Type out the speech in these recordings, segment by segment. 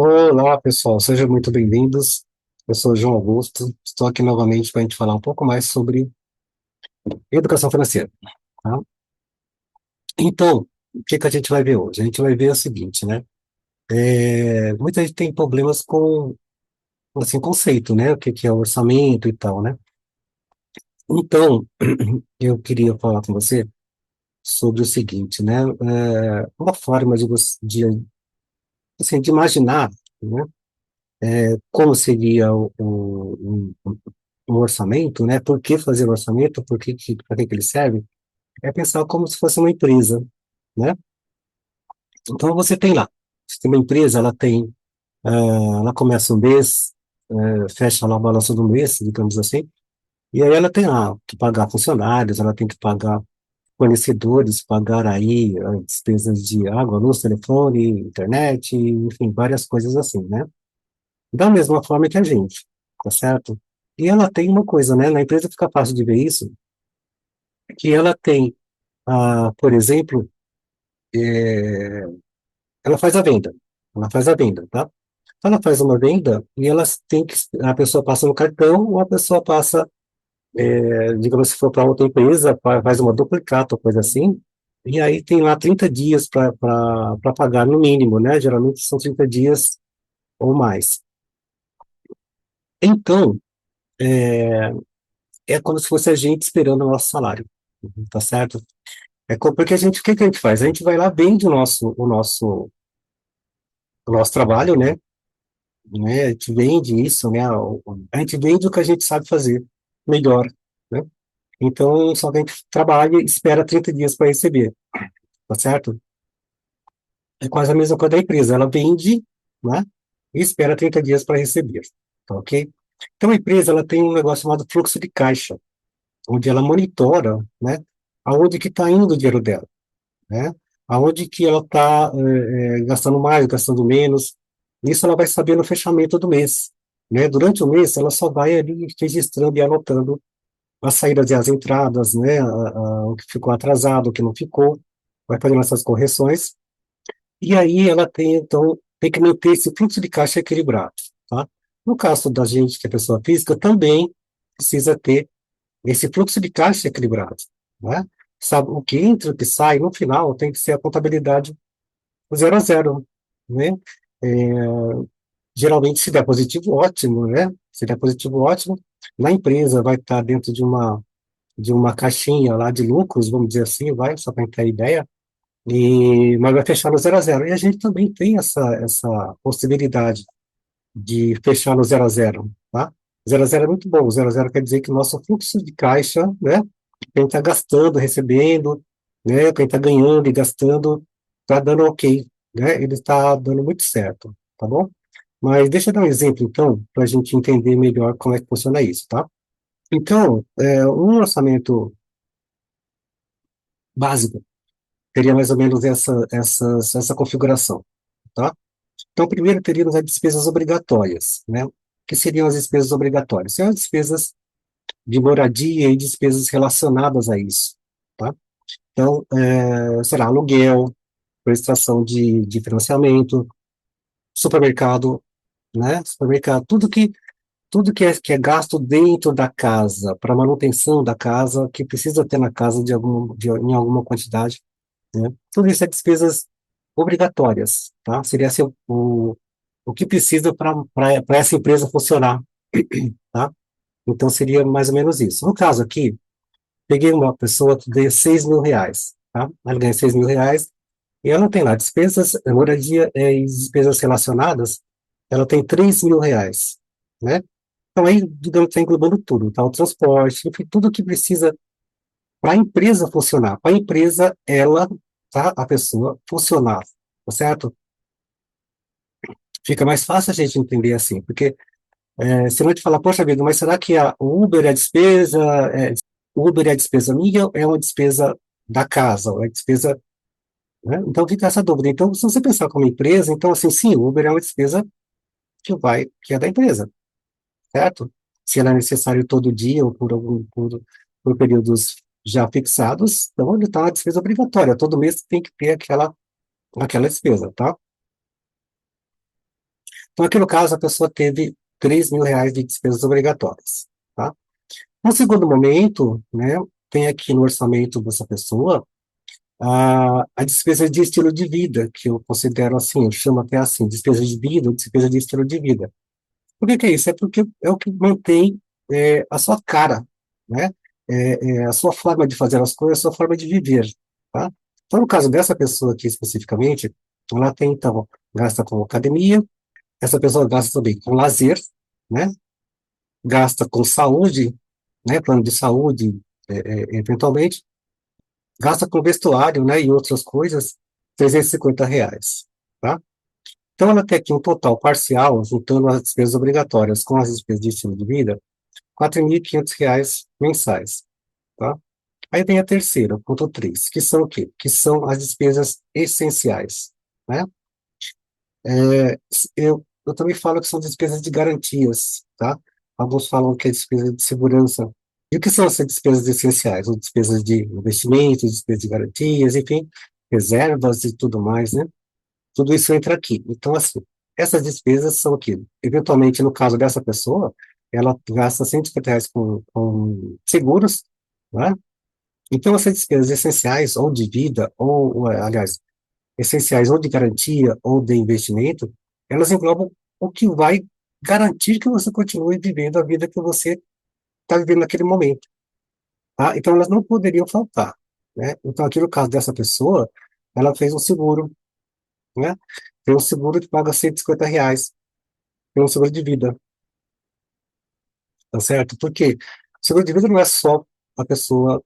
Olá, pessoal, sejam muito bem-vindos. Eu sou o João Augusto, estou aqui novamente para a gente falar um pouco mais sobre educação financeira, tá? Então, o que que a gente vai ver hoje? A gente vai ver o seguinte, né? Muita gente tem problemas com, assim, conceito, né? O que que é orçamento e tal, né? Então, eu queria falar com você sobre o seguinte, né? Uma forma assim, de imaginar, né? Como seria um orçamento, né? Por que fazer o orçamento? Para que ele serve? É pensar como se fosse uma empresa, né? Então você tem lá, você tem uma empresa, ela começa um mês, fecha lá o balanço do mês, digamos assim, e aí ela tem lá que pagar funcionários, ela tem que pagar fornecedores, pagar aí as despesas de água, luz, telefone, internet, enfim, várias coisas assim, né? Da mesma forma que a gente, tá certo? E ela tem uma coisa, né? Na empresa fica fácil de ver isso, que ela tem, por exemplo, é, ela faz a venda. Ela faz a venda, tá? Ela faz uma venda e a pessoa passa no cartão ou a pessoa passa, digamos, se for para outra empresa, faz uma duplicata ou coisa assim, e aí tem lá 30 dias para pagar no mínimo, né? Geralmente são 30 dias ou mais. Então, é como se fosse a gente esperando o nosso salário, tá certo? Porque o que que a gente faz? A gente vai lá, vende o nosso trabalho, né? A gente vende isso, né? A gente vende o que a gente sabe fazer melhor, né? Então, só que a gente trabalha e espera 30 dias para receber, tá certo? É quase a mesma coisa da empresa, ela vende, né? E espera 30 dias para receber, tá ok? Então, a empresa, ela tem um negócio chamado fluxo de caixa, onde ela monitora, né? Aonde que está indo o dinheiro dela, né? Aonde que ela está gastando mais, gastando menos. Isso ela vai saber no fechamento do mês, né? Durante o mês, ela só vai ali registrando e anotando as saídas e as entradas, né? O que ficou atrasado, o que não ficou, vai fazendo essas correções. E aí ela tem, então, tem que manter esse fluxo de caixa equilibrado, tá? No caso da gente, que é pessoa física, também precisa ter esse fluxo de caixa equilibrado, né? Sabe, o que entra, o que sai, no final tem que ser a contabilidade zero a zero, né? É, geralmente, se der positivo, ótimo, né? Se der positivo, ótimo. Na empresa vai estar dentro de uma caixinha lá de lucros, vamos dizer assim, vai, só para ter ideia, mas vai fechar no zero a zero. E a gente também tem essa possibilidade de fechar no zero a zero, tá? Zero a zero é muito bom. Zero a zero quer dizer que o nosso fluxo de caixa, né? Quem está gastando, recebendo, né? Quem está ganhando e gastando, está dando ok, né? Ele está dando muito certo, tá bom? Mas deixa eu dar um exemplo, então, para a gente entender melhor como é que funciona isso, tá? Então, um orçamento básico teria mais ou menos essa configuração, tá? Então, primeiro teríamos as despesas obrigatórias, né? O que seriam as despesas obrigatórias? São as despesas de moradia e despesas relacionadas a isso, tá? Então, sei lá, aluguel, prestação de financiamento, supermercado, né? Supermercado, tudo que é gasto dentro da casa, para manutenção da casa, que precisa ter na casa em alguma quantidade, né? Tudo isso é despesas obrigatórias, tá? Seria assim, o que precisa para essa empresa funcionar, tá? Então seria mais ou menos isso. No caso aqui, peguei uma pessoa que ganha R$ 6.000, tá? Ela ganha R$ 6.000 e ela tem lá despesas, moradia e despesas relacionadas, ela tem R$ 3.000, né? Então aí, digamos que está englobando tudo, tá? O transporte, enfim, tudo que precisa para a empresa funcionar. Para a empresa, ela, tá? A pessoa funcionar, tá certo? Fica mais fácil a gente entender assim, porque se não te falar, poxa vida, mas será que o Uber é despesa, o Uber é despesa minha ou é uma despesa da casa, ou é despesa, né? Então fica essa dúvida. Então, se você pensar como empresa, então assim, sim, o Uber é uma despesa que é da empresa, certo? Se ela é necessário todo dia ou por períodos já fixados, então ele está na despesa obrigatória. Todo mês tem que ter aquela despesa, tá? Então, aqui no caso, a pessoa teve R$ 3.000 de despesas obrigatórias, tá? No segundo momento, né, tem aqui no orçamento dessa pessoa a despesa de estilo de vida, que eu considero assim, eu chamo até assim, despesa de vida ou despesa de estilo de vida. Por que que é isso? É porque é o que mantém a sua cara, né? A sua forma de fazer as coisas, a sua forma de viver, tá? Então, no caso dessa pessoa aqui especificamente, ela tem, então, gasta com academia, essa pessoa gasta também com lazer, né? Gasta com saúde, né? Plano de saúde, eventualmente, gasta com vestuário, né? E outras coisas, R$ 350, tá? Então, ela tem aqui um total parcial, juntando as despesas obrigatórias com as despesas de estilo de vida, R$ 4.500 mensais, tá? Aí vem a terceira, ponto 3, que são o quê? Que são as despesas essenciais, né? Eu também falo que são despesas de garantias, tá? Alguns falam que é despesa de segurança. E o que são essas despesas essenciais? Ou despesas de investimentos, despesas de garantias, enfim, reservas e tudo mais, né? Tudo isso entra aqui. Então, assim, essas despesas são aqui. Eventualmente, no caso dessa pessoa, ela gasta R$ 150 com seguros, né? Então, essas despesas essenciais, ou de vida, aliás, essenciais ou de garantia ou de investimento, elas englobam o que vai garantir que você continue vivendo a vida que você está vivendo naquele momento, tá? Então, elas não poderiam faltar, né? Então, aqui no caso dessa pessoa, ela fez um seguro, né? Tem um seguro que paga R$ 150, tem um seguro de vida, tá certo? Porque o seguro de vida não é só a pessoa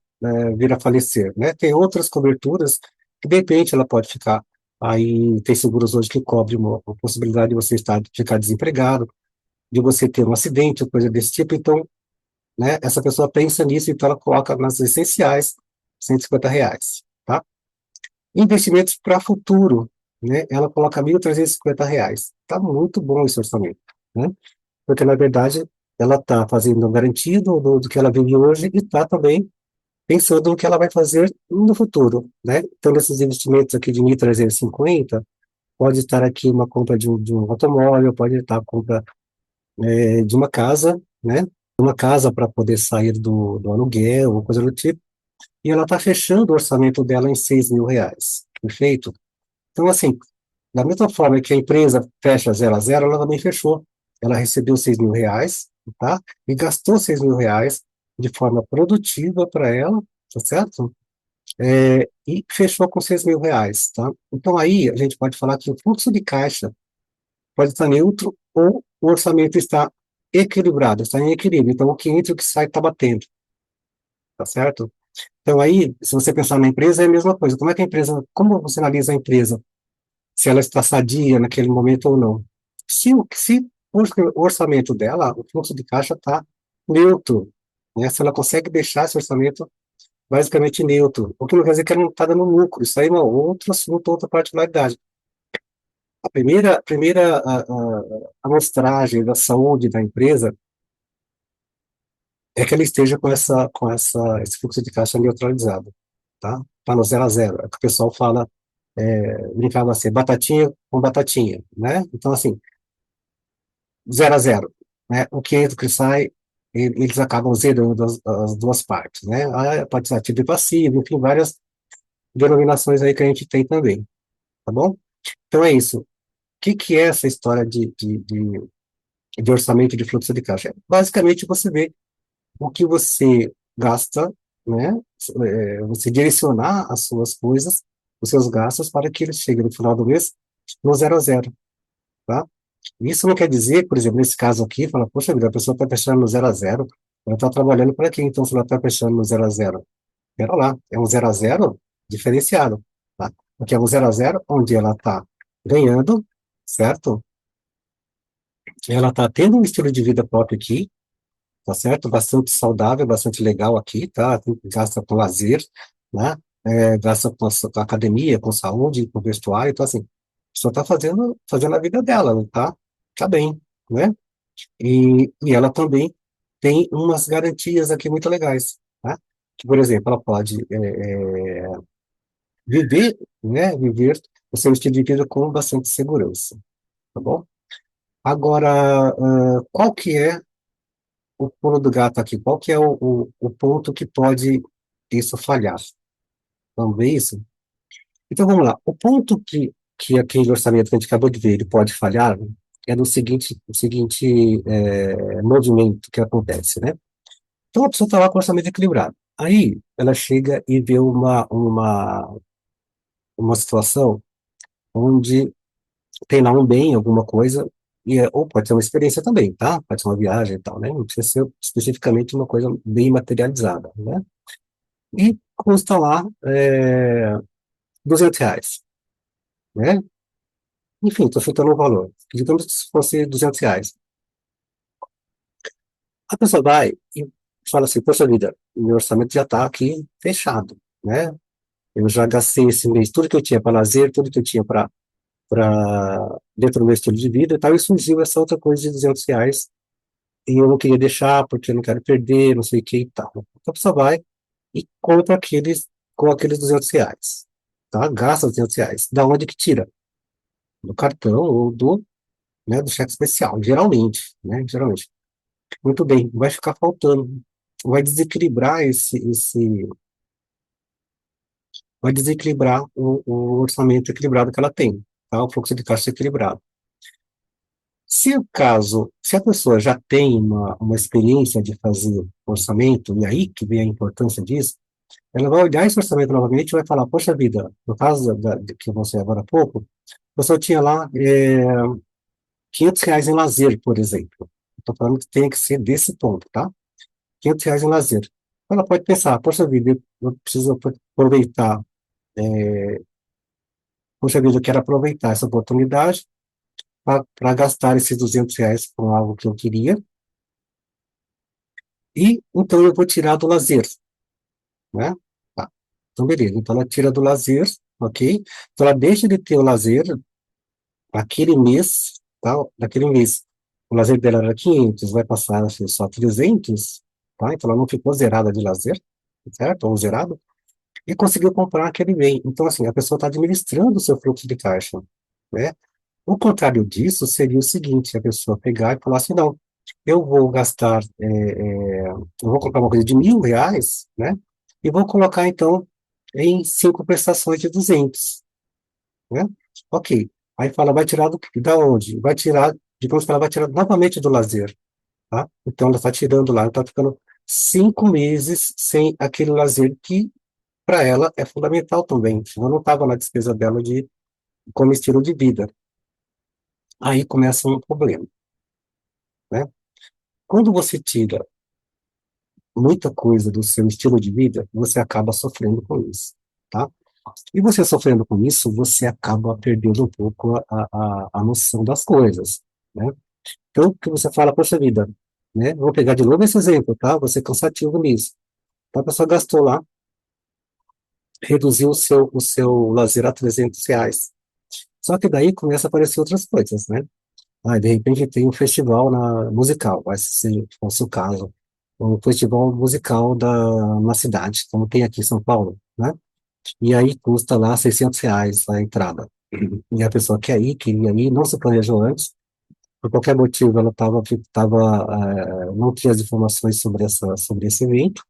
vir a falecer, né? Tem outras coberturas que, de repente, ela pode ficar. Aí, tem seguros hoje que cobrem uma possibilidade de você ficar desempregado, de você ter um acidente, ou coisa desse tipo. Então, né, essa pessoa pensa nisso, então ela coloca nas essenciais R$ 150, tá? Investimentos para futuro, né? Ela coloca R$ 1.350. Tá muito bom esse orçamento, né? Porque, na verdade, ela está fazendo um garantido do que ela vive hoje e está também pensando no que ela vai fazer no futuro, né? Então, nesses investimentos aqui de 1.350, pode estar aqui uma compra de um automóvel, pode estar a compra de uma casa, né? Uma casa para poder sair do aluguel, ou coisa do tipo, e ela está fechando o orçamento dela em R$ 6.000, perfeito? Então, assim, da mesma forma que a empresa fecha zero a zero, ela também fechou. Ela recebeu R$ 6.000, tá? E gastou R$ 6.000 de forma produtiva para ela, tá certo? E fechou com R$ 6.000, tá? Então aí a gente pode falar que o fluxo de caixa pode estar neutro ou o orçamento está equilibrado, está em equilíbrio. Então o que entra e o que sai está batendo, tá certo? Então aí, se você pensar na empresa, é a mesma coisa. Como é que a empresa, como você analisa a empresa? Se ela está sadia naquele momento ou não. Se o orçamento dela, o fluxo de caixa está neutro, né? Se ela consegue deixar esse orçamento basicamente neutro, o que não quer dizer que ela não está dando lucro, isso aí é uma outro assunto, outra particularidade. A primeira amostragem da saúde da empresa é que ela esteja esse fluxo de caixa neutralizado, tá? Está no zero a zero, é o que o pessoal fala, brincava assim, batatinha com batatinha, né? Então, assim, zero a zero, né? O que entra, o que sai, eles acabam zerando as duas partes, né? A parte ativa e passiva, enfim, várias denominações aí que a gente tem também, tá bom? Então é isso. O que é essa história de orçamento de fluxo de caixa? Basicamente, você vê o que você gasta, né? Você direcionar as suas coisas, os seus gastos, para que eles cheguem no final do mês no zero a zero, tá? Isso não quer dizer, por exemplo, nesse caso aqui, fala, poxa vida, a pessoa está fechando no zero a zero, ela está trabalhando para quê? Então, se ela está fechando no zero a zero, pera lá, é um zero a zero diferenciado, tá? Porque é um zero a zero onde ela está ganhando, certo? Ela está tendo um estilo de vida próprio aqui, tá certo? Bastante saudável, bastante legal aqui, tá? Gasta com lazer, né? Gasta com academia, com saúde, com vestuário, então assim, a pessoa está fazendo a vida dela, tá? Tá bem, né? E ela também tem umas garantias aqui muito legais, tá? Que, por exemplo, ela pode viver, né? Viver o seu estilo de vida com bastante segurança, tá bom? Agora, qual que é o pulo do gato aqui? Qual que é o ponto que pode isso falhar? Vamos ver isso? Então, vamos lá. O ponto que aquele orçamento que a gente acabou de ver, ele pode falhar, é no seguinte, movimento que acontece, né? Então, a pessoa está lá com o orçamento equilibrado. Aí, ela chega e vê uma situação onde tem lá um bem, alguma coisa, ou pode ser uma experiência também, tá? Pode ser uma viagem e tal, né? Não precisa ser especificamente uma coisa bem materializada, né? E custa lá R$ 200, né? Enfim, estou chutando um valor. Digamos que se fosse R$ 200. A pessoa vai e fala assim, poxa vida, meu orçamento já está aqui fechado, né? Eu já gastei esse mês tudo que eu tinha para lazer, tudo que eu tinha para dentro do meu estilo de vida e tal, e surgiu essa outra coisa de R$ 200, e eu não queria deixar porque eu não quero perder, não sei o que e tal. Então a pessoa vai e compra com aqueles R$ 200, tá? Gasta os R$ 200. Da onde que tira? Do cartão ou do cheque especial, geralmente, né? Geralmente. Muito bem, vai ficar faltando. Vai desequilibrar vai desequilibrar o orçamento equilibrado que ela tem, tá? O fluxo de caixa equilibrado. Se a pessoa já tem uma experiência de fazer orçamento, e aí que vem a importância disso, ela vai olhar esse orçamento novamente e vai falar, poxa vida, no caso que você agora há pouco, a pessoa tinha lá R$ 500 em lazer, por exemplo. Estou falando que tem que ser desse ponto, tá? R$ 500 em lazer. Ela pode pensar, poxa vida, eu preciso aproveitar, poxa vida, eu quero aproveitar essa oportunidade para gastar esses R$ 200 com algo que eu queria, e então eu vou tirar do lazer, né? Tá. Então, beleza. Então, ela tira do lazer, ok? Então, ela deixa de ter o lazer aquele mês, tá? Naquele mês, o lazer dela era 500, vai passar a ser só 300, tá? Então, ela não ficou zerada de lazer, certo? Ou zerado, e conseguiu comprar aquele bem. Então, assim, a pessoa está administrando o seu fluxo de caixa, né? O contrário disso seria o seguinte, a pessoa pegar e falar assim, não, eu vou gastar, eu vou comprar uma coisa de R$ 1.000, né? E vou colocar, então, em 5 prestações de 200, né? Ok. Aí fala, vai tirar da onde? Vai tirar, digamos que ela vai tirar novamente do lazer, tá? Então, ela está tirando lá, está ficando 5 meses sem aquele lazer que, para ela, é fundamental também. Senão não estava na despesa dela como estilo de vida. Aí começa um problema, né? Quando você tira muita coisa do seu estilo de vida, você acaba sofrendo com isso, tá? E você sofrendo com isso, você acaba perdendo um pouco a noção das coisas, né? Então, que você fala, poxa vida, né? Vou pegar de novo esse exemplo, tá? Você é cansativo nisso. Então, a pessoa gastou lá, reduziu o seu lazer a R$ 300. Só que daí começa a aparecer outras coisas, né? Ah, de repente tem um festival musical, vai ser, se fosse o caso, um festival musical na cidade, como tem aqui em São Paulo, né? E aí custa lá R$ 600 a entrada. E a pessoa queria ir, não se planejou antes, por qualquer motivo ela não tinha as informações sobre esse evento,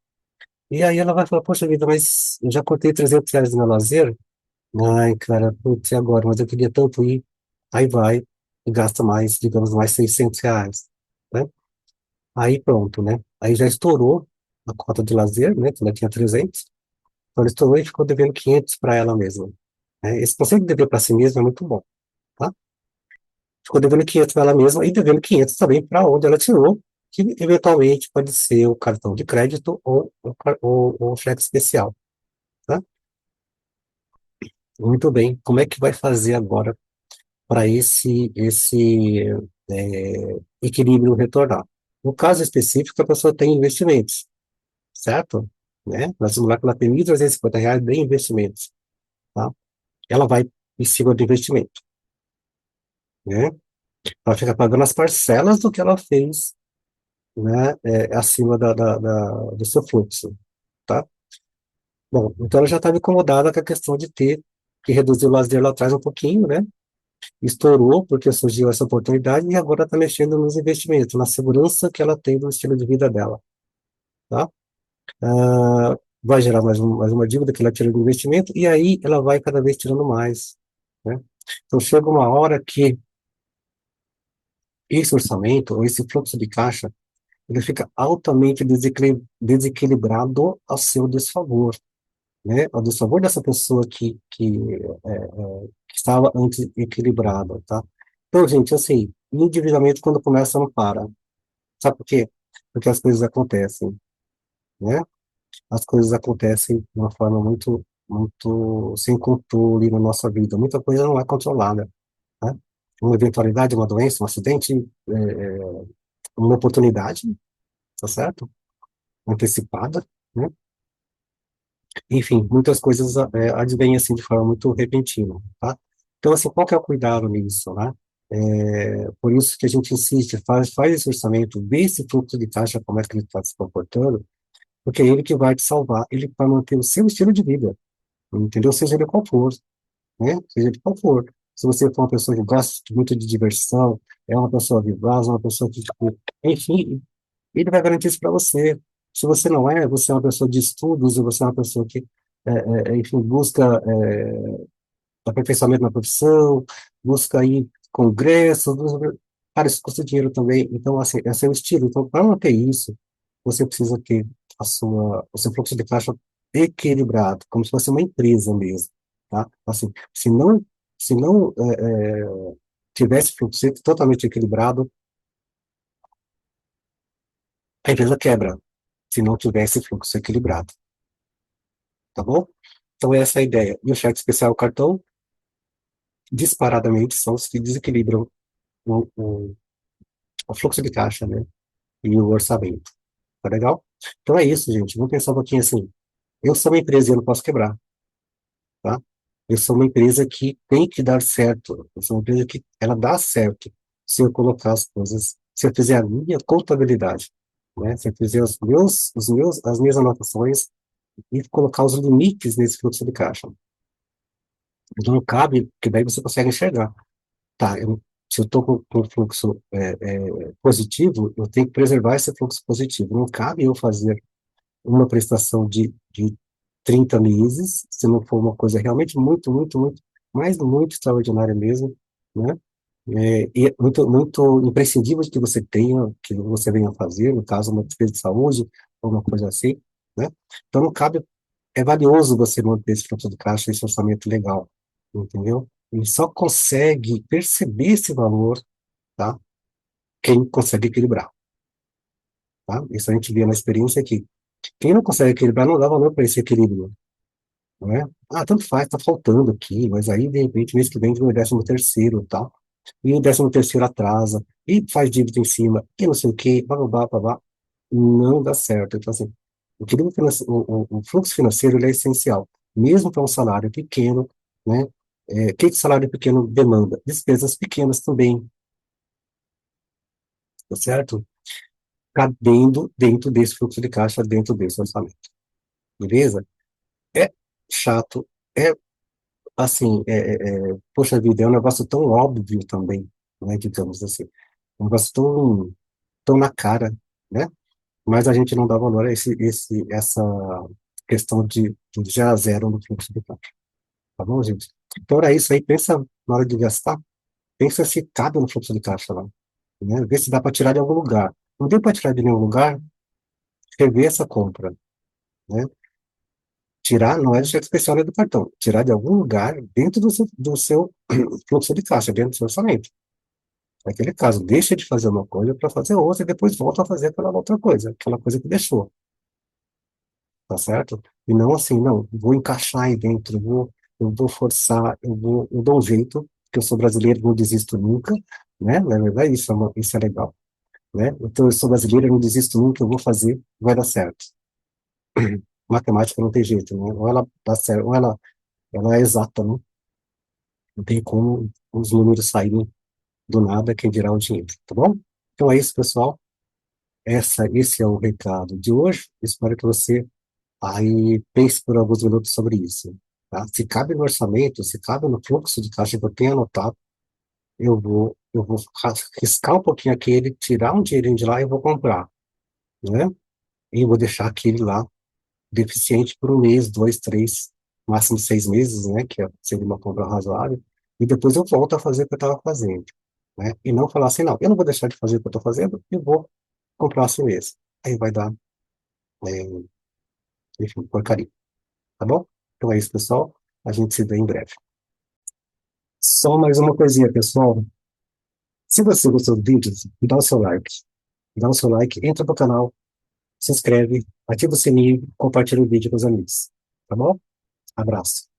e aí ela vai falar, poxa vida, mas eu já contei R$ 300 no meu lazer, ai, cara, putz, e agora? Mas eu queria tanto ir. Aí vai e gasta mais, digamos, mais R$ 600, né? Aí pronto, né? Aí já estourou a cota de lazer, né? Que ela tinha 300, então ela estourou e ficou devendo 500 para ela mesma, né? Esse conceito de dever para si mesma é muito bom, tá? Ficou devendo 500 para ela mesma e devendo 500 também para onde ela tirou, que eventualmente pode ser o cartão de crédito ou o cheque especial, tá? Muito bem. Como é que vai fazer agora para esse equilíbrio retornar? No caso específico, a pessoa tem investimentos, certo? Né? Nós vamos lá que ela tem R$ 1.350 de investimentos, tá? Ela vai em cima do investimento, né? Ela fica pagando as parcelas do que ela fez, né? Acima do seu fluxo, tá? Bom, então ela já estava incomodada com a questão de ter que reduzir o lazer lá atrás um pouquinho, né? Estourou porque surgiu essa oportunidade e agora está mexendo nos investimentos, na segurança que ela tem do estilo de vida dela, tá? Vai gerar mais uma dívida que ela tira do investimento e aí ela vai cada vez tirando mais, né? Então chega uma hora que esse orçamento ou esse fluxo de caixa ele fica altamente desequilibrado ao seu desfavor, né? Ao desfavor dessa pessoa que estava antes equilibrada, tá? Então, gente, assim, o endividamento quando começa não para. Sabe por quê? Porque as coisas acontecem, né? As coisas acontecem de uma forma muito sem controle na nossa vida. Muita coisa não é controlada, né? Uma eventualidade, uma doença, um acidente, uma oportunidade, tá certo? Antecipada, né? Enfim, muitas coisas advêm assim de forma muito repentina, tá? Então, assim, qual que é o cuidado nisso, né? Por isso que a gente insiste, faz esse orçamento, vê esse fluxo de caixa, como é que ele está se comportando, porque é ele que vai te salvar, ele vai manter o seu estilo de vida, entendeu? Seja ele qual for, né? Seja ele qual for. Se você for uma pessoa que gosta muito de diversão, é uma pessoa vivaz, uma pessoa que, tipo, enfim, ele vai garantir isso para você. Se você não é, você é uma pessoa de estudos, e você é uma pessoa que, enfim, busca aperfeiçoamento na profissão, busca ir congressos, cara, isso custa dinheiro também. Então, assim, esse é o estilo. Então, para manter isso, você precisa ter o seu fluxo de caixa equilibrado, como se fosse uma empresa mesmo, tá? Assim, se não tivesse fluxo totalmente equilibrado, a empresa quebra, se não tivesse fluxo equilibrado, tá bom? Então, essa é a ideia. E o cheque especial, o cartão, disparadamente, são os que desequilibram o, o, o fluxo de caixa, né? E o orçamento. Tá legal? Então é isso, gente. Vamos pensar um pouquinho assim. Eu sou uma empresa e eu não posso quebrar, tá? Eu sou uma empresa que tem que dar certo. Eu sou uma empresa que ela dá certo se eu colocar as coisas, se eu fizer a minha contabilidade, né? Se eu fizer as minhas anotações e colocar os limites nesse fluxo de caixa. Então não cabe, que daí você consegue enxergar. Tá, se eu estou com fluxo positivo, eu tenho que preservar esse fluxo positivo. Não cabe eu fazer uma prestação de 30 meses, se não for uma coisa realmente muito, mas muito extraordinária mesmo, né? E é muito imprescindível de que você tenha, que você venha fazer, no caso, uma despesa de saúde, ou uma coisa assim, né? Então, não cabe, é valioso você manter esse fluxo de caixa, esse orçamento legal, entendeu? E só consegue perceber esse valor, tá? Quem consegue equilibrar, tá? Isso a gente vê na experiência aqui. Quem não consegue equilibrar não dá valor para esse equilíbrio, não é? Ah, tanto faz, tá faltando aqui, mas aí, de repente, mês que vem vem o 13º e tal, e o 13º atrasa, e faz dívida em cima, e não sei o quê, blá, blá, blá, não dá certo. Então, assim, o fluxo financeiro ele é essencial, mesmo para um salário pequeno, né? O que que salário pequeno demanda? Despesas pequenas também, tá certo? Cabendo dentro desse fluxo de caixa, dentro desse orçamento, beleza? É chato, é assim, poxa vida, é um negócio tão óbvio também, né, digamos assim, um negócio tão na cara, né, mas a gente não dá valor a essa questão de 0 a 0 no fluxo de caixa, tá bom, gente? Então era isso aí, pensa na hora de gastar, pensa se cabe no fluxo de caixa lá, né, vê se dá para tirar de algum lugar, não deu para tirar de nenhum lugar, rever essa compra, né, tirar não é do cheque especial nem do cartão, tirar de algum lugar dentro do seu fluxo de caixa, dentro do seu orçamento. Naquele caso, deixa de fazer uma coisa para fazer outra e depois volta a fazer aquela coisa que deixou, tá certo? E não assim, não, vou encaixar aí dentro, eu vou forçar, eu dou um jeito, que eu sou brasileiro, não desisto nunca, né? Na verdade, isso é legal, né? Então, eu sou brasileiro, eu não desisto nunca, eu vou fazer, vai dar certo. Matemática não tem jeito, né? Ou ela dá certo, ou ela é exata, né? Não tem como os números saírem do nada, quem dirá o dinheiro, tá bom? Então é isso, pessoal. Esse é o recado de hoje. Espero que você aí pense por alguns minutos sobre isso. Tá? Se cabe no orçamento, se cabe no fluxo de caixa que eu tenho anotado, eu vou riscar um pouquinho aquele, tirar um dinheirinho de lá e vou comprar, né? E vou deixar aquele lá deficiente por um mês, dois, três, máximo 6 meses, né? Seria uma compra razoável. E depois eu volto a fazer o que eu estava fazendo, né? E não falar assim, não, eu não vou deixar de fazer o que eu estou fazendo, eu vou comprar assim mesmo. Aí vai dar, é, enfim, porcaria, tá bom? Então é isso, pessoal. A gente se vê em breve. Só mais uma coisinha, pessoal. Se você gostou do vídeo, dá o seu like. Dá o seu like, entra pro canal, se inscreve, ativa o sininho, compartilha o vídeo com os amigos. Tá bom? Abraço.